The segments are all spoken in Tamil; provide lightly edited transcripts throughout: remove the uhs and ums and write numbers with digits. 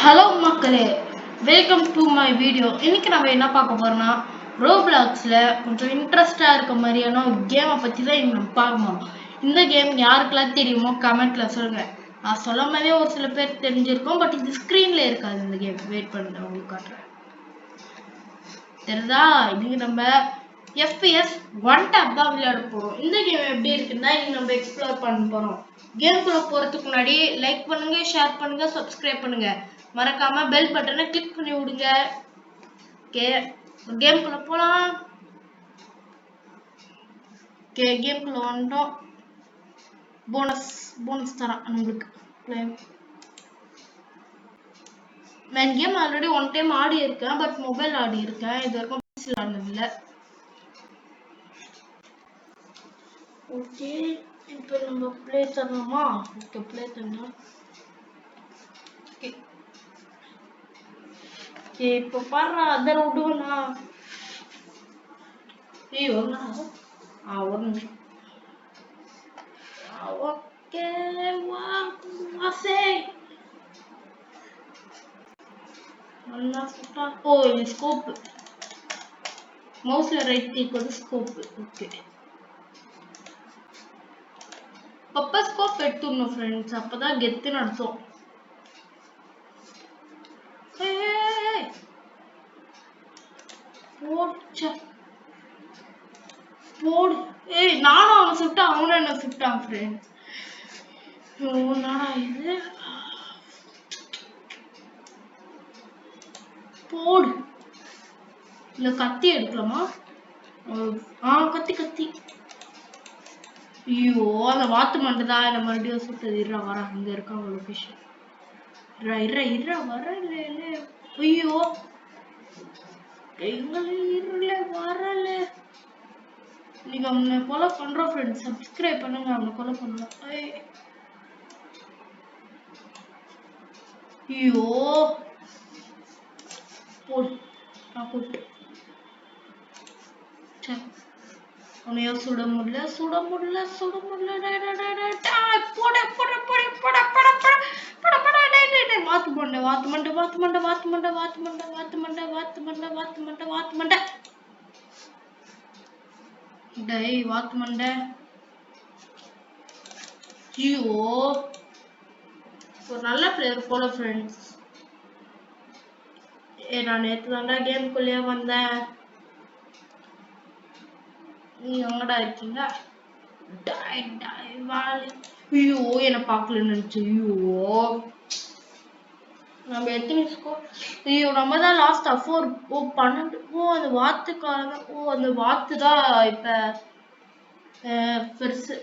ஹலோ மக்களே, வெல்கம் டு மை வீடியோ. இன்னைக்கு நம்ம என்ன பார்க்க போறோம்னா, ரோப்ளாக்ஸ்ல கொஞ்சம் இன்ட்ரெஸ்டா இருக்க மாதிரியான ஒரு கேமை பத்தி தான் நம்ம பார்க்கணும். இந்த கேம் யாருக்கெல்லாம் தெரியுமோ கமெண்ட்ல சொல்லுங்க. நான் சொல்லும் போதே ஒரு சில பேர் தெரிஞ்சிருக்கோம், பட் இது ஸ்கிரீன்ல இருக்காது. இந்த கேம் வெயிட் பண்ணுங்க, உங்களுக்கு காட்டுறேன். தெரியுதா? இன்னைக்கு நம்ம FPS 1 tab தான் விளையாட போறோம். இந்த கேம் எப்படி இருக்குன்னா இன்னைக்கு நம்ம எக்ஸ்ப்ளோர் பண்ண போறோம். கேம்குள்ள போறதுக்கு முன்னாடி லைக் பண்ணுங்க, ஷேர் பண்ணுங்க, சப்ஸ்கிரைப் பண்ணுங்க. மறக்காம பெல் பட்டனை கிளிக் பண்ணி விடுங்க. ஓகே, கேம்குள்ள போலாம். ஓகே, கேம்குள்ள வந்துட்டோம். போனஸ் தரான் நம்மளுக்கு. நான் கேம் ஆல்ரெடி ஒன் டைம் ஆடி இருக்கேன், பட் மொபைல் ஆடி இருக்கேன். இது வரைக்கும் PC ஆடினது இல்லை. ஓகே, இப்போ நம்ம ப்ளே பண்ணலாமா? ஓகே, ப்ளே பண்ணலாம். ஓகே, இப்போ பாரு அதர் விடுவனா? ஏய் ஒரு நிமிஷம். ஒரு நிமிஷம். ஓகே, வாசே நல்லா சுட்டா. ஓ, இது ஸ்கோப். மவுஸ்ல ரைட் கிளிக் வந்து ஸ்கோப். ஓகே, அப்ப ஸ்கோப் எடுத்துடணும் ஃப்ரெண்ட்ஸ், அப்பதான் கெத்துன்னு அர்த்தம். போடு. ஏய், நானும் அவன் சுட்டான், அவனும் என்ன சுட்டான் ஃப்ரெண்ட்ஸ். இது போடு. இல்ல கத்தி எடுக்கலாமா? கத்தி. ஐயோ, அந்த வாத்து மண்டதா என்ன மறுபடியும் சுட்டது. இருறா வர, அங்க இருக்கா அவங்க லொகேஷன். இருறா வரல. ஐயோ, எங்களை வரல. நீங்க அவனை ஃபாலோ பண்றோம் ஃப்ரெண்ட்ஸ், சப்ஸ்கிரைப் பண்ணுங்க. அவனை ஃபாலோ பண்ணலாம். ஐயோ, போடு. நான் போட்டு அவனையா சுட முடியல. வாத்து மண்டை. ஐயோ, ஒரு நல்ல பிளேயர் போல ஃப்ரெண்ட்ஸ். நான் நேற்று தாண்டா கேமுக்குள்ளேயே வந்தேன். நீ எங்கடா இருக்கீங்க? ஐயோ, என்ன பார்க்கலன்னு நினைச்சு. ஐயோ, நம்ம எத்தனை ஸ்கோர்? ஐயோ, நம்ம தான் லாஸ்டா 4. 12. அந்த வாத்துக்காக. அந்த வாத்து தான் இப்ப பெருசு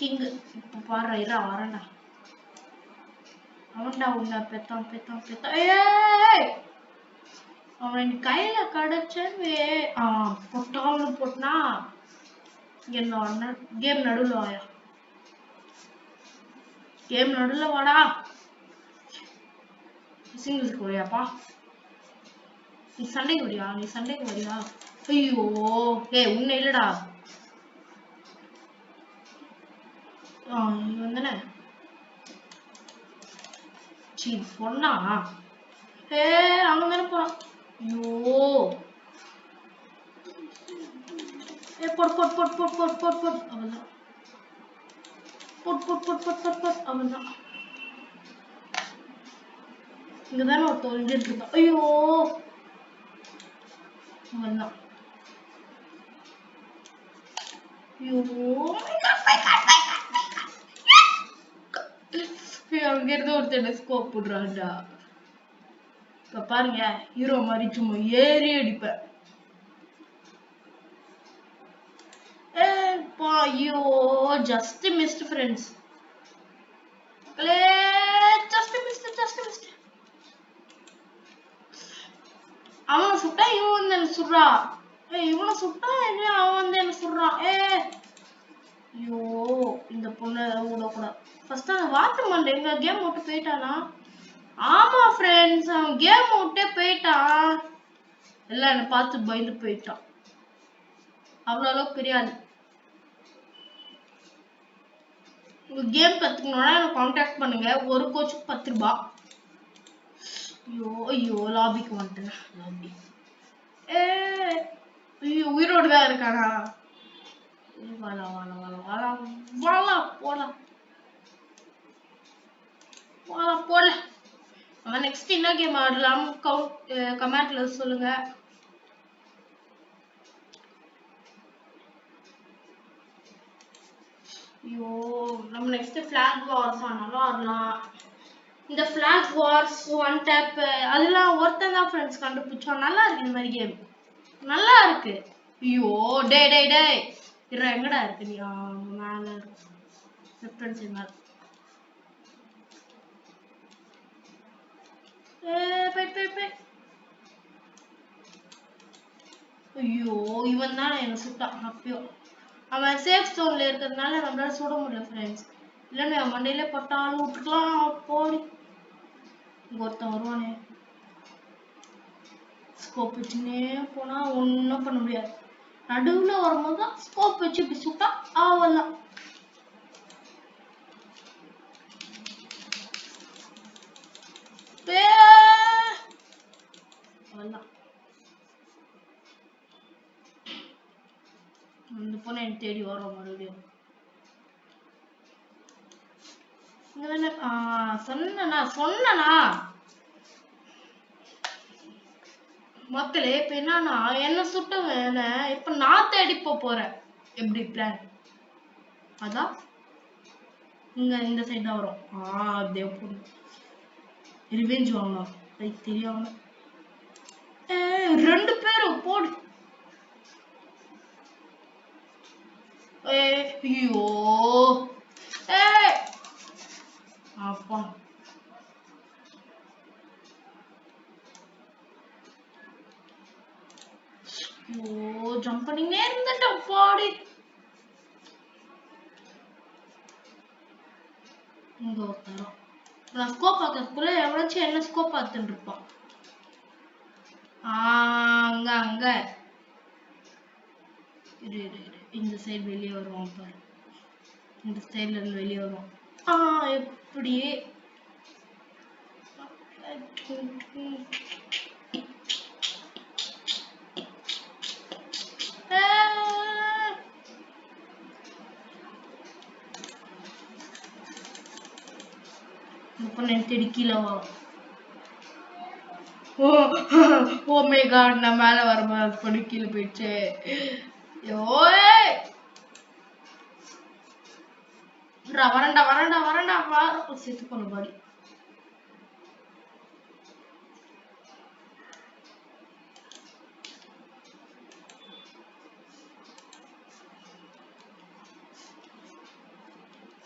கிங். இப்ப பாரு, வரேன்டா. அவன்டா உன்ன பெத்தான். அவன் கையில கிடைச்சவே பொட்டாலும் போட்டனா என்ன கேம் நடுவில் வாயா. கேம் நடுவில் வாடா. சிங்கிள்ஸ்க்கு வரியாப்பா? நீ சண்டைக்கு வரியா? ஐயோ, உன்னை இல்லடா. நீ வந்தன பொண்ணா? அங்க தானே போறான். ஐயோ, போட். அவன்தான். இங்கதானே ஒரு தொழில் இருக்கான். ஐயோ, அவன்தான். அங்க இருந்து ஒருத்தர் ஸ்கோப் போடுறான்டா. இப்ப பாருங்க, ஹீரோ மாதிரி சும்மா ஏறி அடிப்பேன். ஐயோ, just missed friends. Just missed. அவனை சுட்டா இவன் வந்து என்ன சுடுறா. இவனை சுட்டா அவன் வந்து என்ன சுடுறான். ஐயோ, இந்த பொண்ணை விடக்கூடாது. ஃபர்ஸ்ட் அந்த வாத்து மண்டை எங்க கேம் விட்டு போயிட்டானா? ஆமா ஃப்ரெண்ட்ஸ், அவன் கேம் விட்டே போயிட்டான். எல்லாம் என்னை பார்த்து பயந்து போயிட்டான். அவ்வளோ அளவுக்கு பெரியாது. உங்க கேம் கத்துக்கணும்னா எனக்கு கான்டாக்ட் பண்ணுங்க. ஒரு கோச்சுக்கு 10 ரூபாய். ஐயோ ஐயோ லாபிக்கு வந்துட்டேன். லாபி ஐயோ உயிரோடு தான் இருக்கானா? வாழா வாழா வாழா வாழா வாழா போலாம் வாழா போல. நெக்ஸ்ட் என்ன கேம் ஆடலாம்? கமெண்ட்ல சொல்லுங்க. ஐயோ நம்ம நெக்ஸ்ட் ஃபிளாக் வார்ஸ் ஆனாலும் ஆடலாம். இந்த ஃபிளாக் வார்ஸ் ஒன் டேப் அதெல்லாம் ஒருத்தன் தான் ஃப்ரெண்ட்ஸ் கண்டுபிடிச்சோம். நல்லா இருக்கு இந்த மாதிரி கேம், நல்லா இருக்கு. ஐயோ டே டே டே எங்கடா இருக்கு? நீ மேல ரெஃபரன்ஸ் மேல ஐயோ இவன் தான் என்ன சுட்டான் அப்பயோ. அவன் சேஃப் ஜோன்ல இருக்கிறதுனால நம்மளால சுட முடியல ஃப்ரெண்ட்ஸ். இல்லைன்னு அவன் மண்டையில பட்டாலும் விட்டுக்கலாம். போடி இங்க ஒருத்தன் வருவானே, ஸ்கோப் வச்சுன்னே போனா ஒன்னும் பண்ண முடியாது. நடுவுல வரும்போது தான் ஸ்கோப் வச்சு இப்படி சுட்டா ஆவலாம். இந்த பொண்ணு எனக்கு தேடி வரும் மறுபடியும். சொன்னா மக்களே இப்ப என்னன்னா என்ன சுட்டவன் இப்ப நான் தேடி போறேன். எப்படி பிளான்? அதான் இந்த சைடு தான் வரும். தேவ் பொண்ணு ரிவெஞ்ச் வாங்கலாம். தெரியாம 2 பேரும் போடு. ஐயோ அப்பா ஐயோ ஜம்ப் பண்ணினே இருந்துட்டேன். போடி இங்க ஒருத்தரும் நான் ஸ்கோப் பார்க்கறதுக்குள்ள எவ்வளோச்சும் என்ன ஸ்கோப் பார்த்துட்டு இருப்பான். அங்க அங்க இந்த சைடு வெளியே வருவான் பாரு. இந்த சைடுல இருந்து வெளியே வருவான். எப்படி தேடி கீழே வரும். ஓ மை காட் நான் மேல வரும்போது பண்ணி கீழே போயிடுச்சு. வரண்டா வரண்டா வரண்டா செத்து போன பாடி.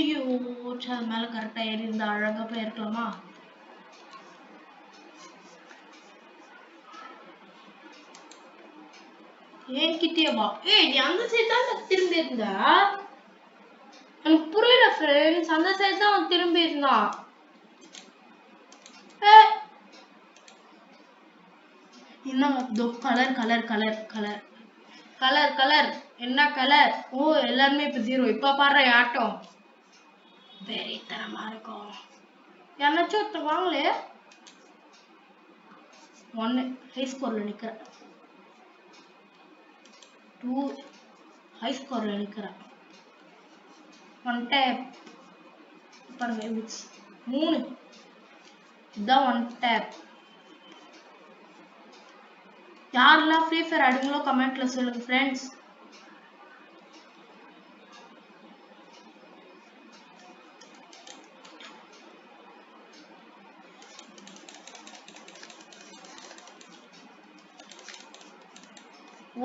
ஐயோ மேல கரெக்டா ஏறி இருந்தா அழகா போயிருக்கலாமா? ஏன் கிட்டே வா. நீ அந்த சைடு தான் திரும்பி இருந்தா? எனக்கு புரியல ஃப்ரெண்ட்ஸ். அந்த சைடு தான் அவன் திரும்பி இருந்தான். என்ன colour colour colour colour colour colour என்ன கலர்? எல்லாருமே இப்ப 0. இப்ப பாரு ஆட்டம் வெறித்தனமா இருக்கும். யாராச்சும் ஒருத்தர் வாங்களே. 1 ஹை ஸ்கோர்ல நிக்கிற, 2 ஹை ஸ்கோர்ல நிக்கிற, 1 டேப் பாருங்க 3 இதான் 1 டேப். யாரெல்லாம் ஃப்ரீ ஃபயர் ஆடுங்களோ கமெண்ட்ல சொல்லுங்க ஃப்ரெண்ட்ஸ்.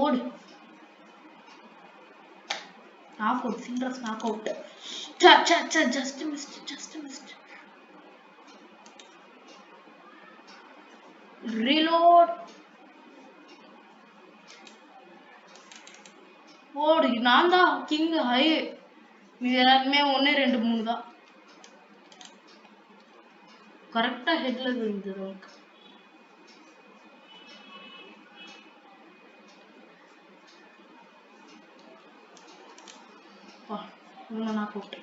ஓடு. Knock out. சில்ட்ரஸ் knock out. Just missed. Reload. ஓடு. நான் தான் கிங். ஹை இது எல்லாருமே 1 2 3 தான். கரெக்டா ஹெட்ல விழுந்தது. Knock out.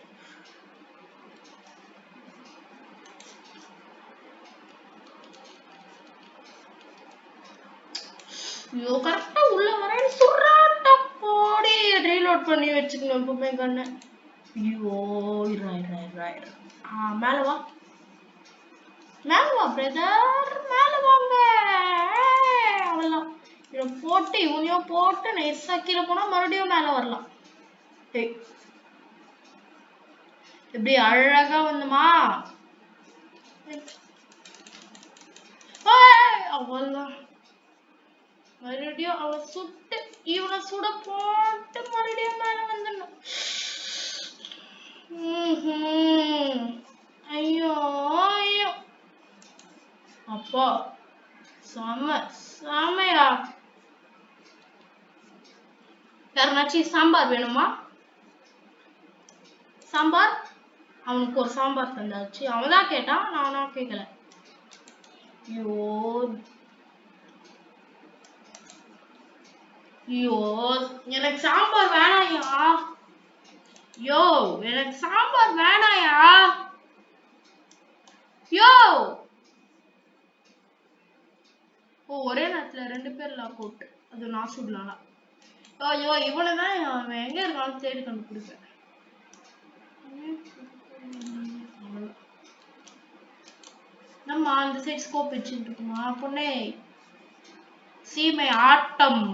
ஐயோ கரெக்டா உள்ள வரேன் சுறாட்ட போடி ரீலோட் பண்ணி வச்சுக்கணும் எப்பவுமே கண்ணு. ஐயோ மேல வா பிரதர் மேல வாங்க. அவ்வளவுதான் இதை போட்டு இவனையும் போட்டு நைஸா கீழே போனா மறுபடியும் மேல வரலாம். எப்படி அழகா வந்துமா அவ்வளவுதான். மறுபடியும் அவ சுட்டு இவனை சுட போட்டு மறுபடியும் மேல வந்துடணும். ஐயோ ஐயோ அப்பா செமையா. யாருனாச்சும் சாம்பார் வேணுமா? சாம்பார் அவனுக்கு ஒரு சாம்பார் தந்தாச்சு. அவன் தான் கேட்டான், நானா கேட்கல. ஐயோ ஐயோ எனக்கு சாம்பார் வேணாயா. யோ எனக்கு சாம்பார் வேணாயா. யோ ஒரே நேரத்துல 2 பேர் லாக் அவுட். அது நான் சுடலாம். ஐயோ இவனைதான் எங்க இருக்கான்னு தேடி கண்டுபிடிப்பேன். நம்ம அந்த சைடு ஸ்கோப் வச்சுட்டு இருக்குமா பொண்ணே. சீமை ஆட்டம்.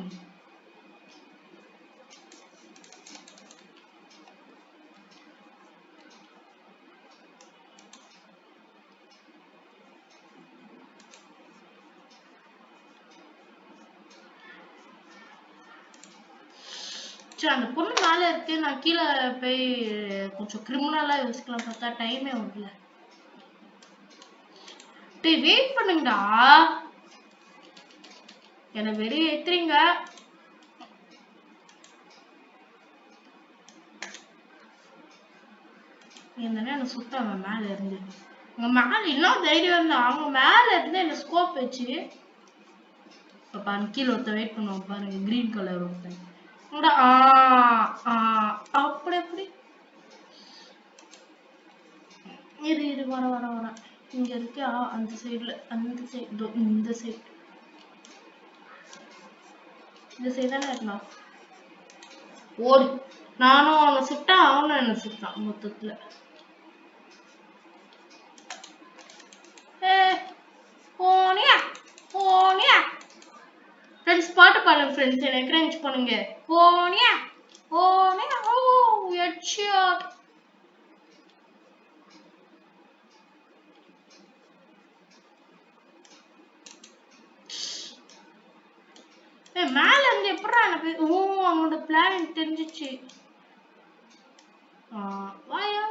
அந்த பொண்ணு மேல இருக்கு. நான் கீழே போய் கொஞ்சம் கிரிமினலா யோசிக்கலாம் பார்த்தா டைமே வரல. வெயிட் பண்ணுங்கடா. என்ன வெறி ஏத்துறீங்க. என்ன சுட்டாங்க மேல இருந்து. உங்க மேல இன்னும் தைரியம் இருந்தா அவங்க மேல இருந்து என்ன ஸ்கோப் வச்சு பாருங்க. கீழே ஒருத்த வெயிட் பண்ணுவாங்க பாருங்க. கிரீன் கலர் ஒருத்தன். அப்படி எப்படி இரு வர இங்க இருக்கா அந்த சைடுல. அந்த சைடு இந்த சைடு தானே இருந்தான். ஓடு. நானும் அவனை சுட்டான், அவனும் என்ன சுட்டான் மொத்தத்துல. பாட்டு பாருங்க ஃப்ரெண்ட்ஸ். என்ன என்கரேஜ் பண்ணுங்க. போனியா போனியா ஹெட்ஷாட். மேல இருந்து எப்படா எனக்கு அவனோட பிளான் தெரிஞ்சிச்சு. வாயா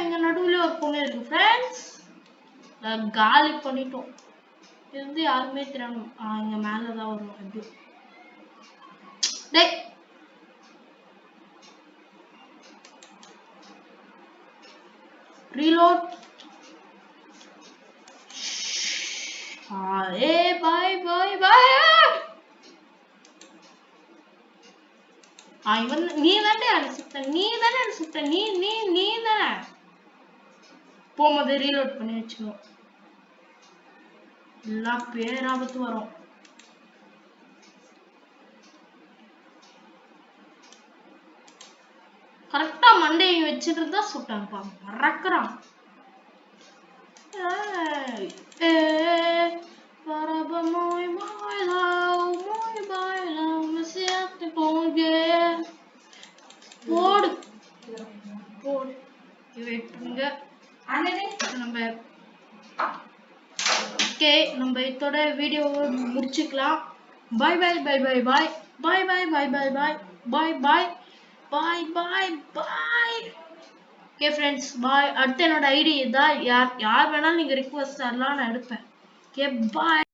எங்க நடுவுல ஒரு பொண்ணு இருக்கு ஃப்ரெண்ட்ஸ். காலி பண்ணிட்டோம். இருந்து யாருமே திறனும். இங்க மேலதான் வரும். எப்படி reload. bye. இவன் நீ தானே அடிச்சுட்ட. நீ தானே போகும்போது ரீலோட் பண்ணி வச்சுக்கோ. எல்லாம் பேராபத்து வரும். கரெக்டா மண்டையை வச்சுட்டு இருந்தா சுட்டான்ப்பா. மறக்கிறான். போடு போடு. நம்ம இதோட வீடியோ முடிச்சுக்கலாம். Bye bye bye bye bye bye bye bye bye bye bye bye bye bye. Okay friends bye. அடுத்து என்னோட ஐடி இதான். யார் வேணாலும் நீங்க ரிக்வெஸ்ட் தரலாம், நான் எடுப்பேன். Okay bye.